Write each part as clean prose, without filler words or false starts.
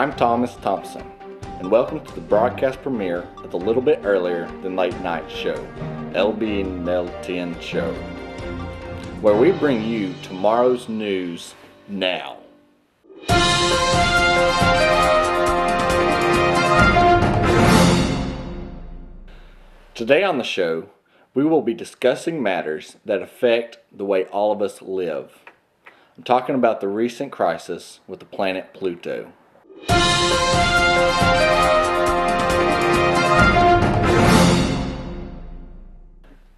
I'm Thomas Thompson, and welcome to the broadcast premiere of the Little Bit Earlier Than Late Night Show, LB10 Show, where we bring you tomorrow's news now. Today on the show, we will be discussing matters that affect the way all of us live. I'm talking about the recent crisis with the planet Pluto.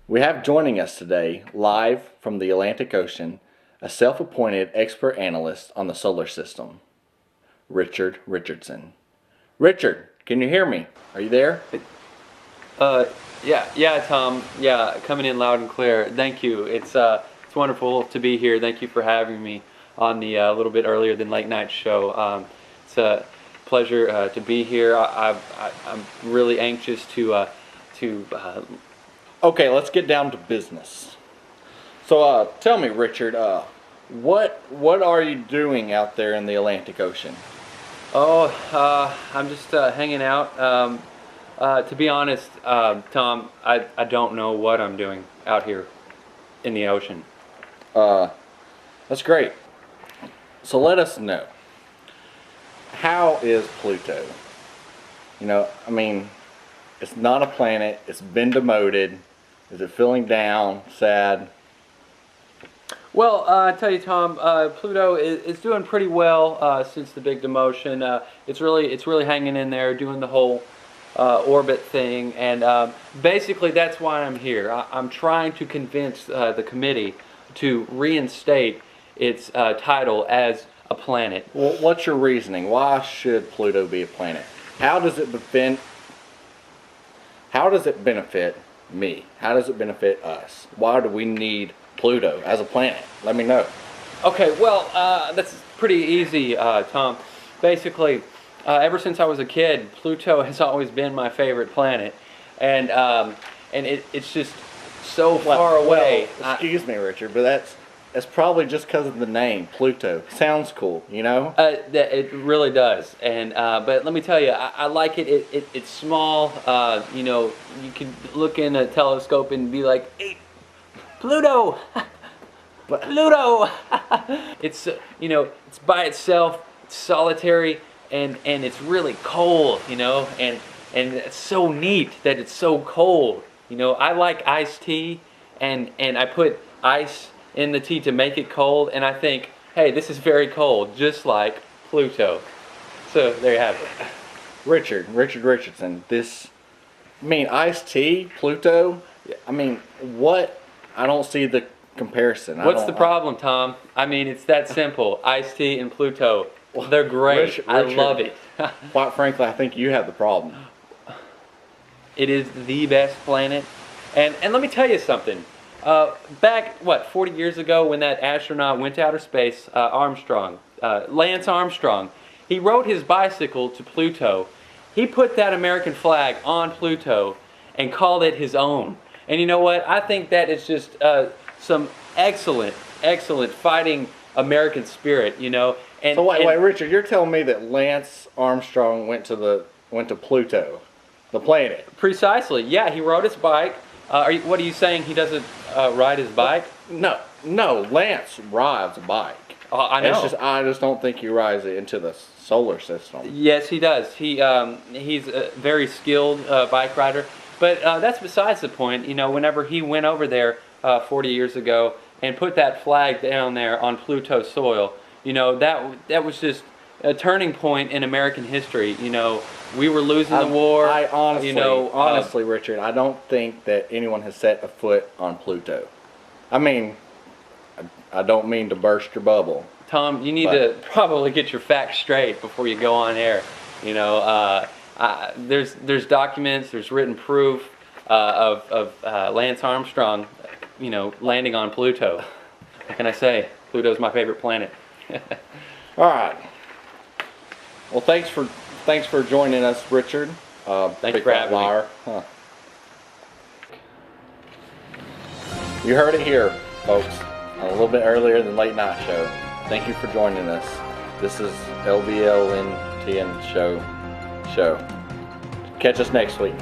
We have joining us today, live from the Atlantic Ocean, a self-appointed expert analyst on the solar system, Richard Richardson. Richard, can you hear me? Are you there? Yeah, Tom. Yeah, coming in loud and clear. Thank you. It's wonderful to be here. Thank you for having me on the Little Bit Earlier Than Late Night Show. It's a pleasure to be here. I'm really anxious to. Okay, let's get down to business. So, tell me, Richard, what are you doing out there in the Atlantic Ocean? Oh, I'm just hanging out. To be honest, Tom, I don't know what I'm doing out here in the ocean. That's great. So let us know. How is Pluto? You know, I mean, it's not a planet. It's been demoted. Is it feeling down, sad? Well, I tell you, Tom, Pluto is doing pretty well since the big demotion. It's really hanging in there, doing the whole orbit thing, and basically that's why I'm here. I'm trying to convince the committee to reinstate its title as a planet. Well, what's your reasoning? Why should Pluto be a planet? How does it benefit me? How does it benefit us? Why do we need Pluto as a planet? Let me know. Okay, well, that's pretty easy, Tom. Basically, ever since I was a kid, Pluto has always been my favorite planet, and it's just so far away. Well, excuse me, Richard, but that's probably just because of the name Pluto. Sounds cool, you know. It really does, and but let me tell you, I like it. It's small. You know, you can look in a telescope and be like, "Hey, Pluto, Pluto." It's you know, it's by itself. It's solitary. And it's really cold, you know, and it's so neat that it's so cold. You know, I like iced tea, and I put ice in the tea to make it cold, and I think, hey, this is very cold, just like Pluto. So there you have it. Richard Richardson, iced tea, Pluto, I mean, what? I don't see the comparison. What's the problem, Tom? I mean, it's that simple. Iced tea and Pluto. They're great. Richard, I love it. Quite frankly, I think you have the problem. It is the best planet. And let me tell you something. Back, 40 years ago when that astronaut went to outer space, Lance Armstrong, he rode his bicycle to Pluto. He put that American flag on Pluto and called it his own. And you know what? I think that is just some excellent fighting American spirit, you know. So wait, Richard, you're telling me that Lance Armstrong went to Pluto, the planet? Precisely. Yeah, he rode his bike. What are you saying? He doesn't ride his bike? No. Lance rides a bike. I know. I just don't think he rides it into the solar system. Yes, he does. He's a very skilled bike rider. But that's besides the point. You know, whenever he went over there 40 years ago and put that flag down there on Pluto soil, you know, that was just a turning point in American history. You know, we were losing the war. Honestly, Richard, I don't think that anyone has set a foot on Pluto. I mean, I don't mean to burst your bubble. Tom, you need to probably get your facts straight before you go on air. You know, there's documents, there's written proof of Lance Armstrong, you know, landing on Pluto. What can I say? Pluto's my favorite planet. All right. Well, thanks for joining us, Richard. Thank you for having me. Huh. You heard it here, folks. A little bit earlier than Late Night Show. Thank you for joining us. This is LBLNT. Reality and Show. Catch us next week.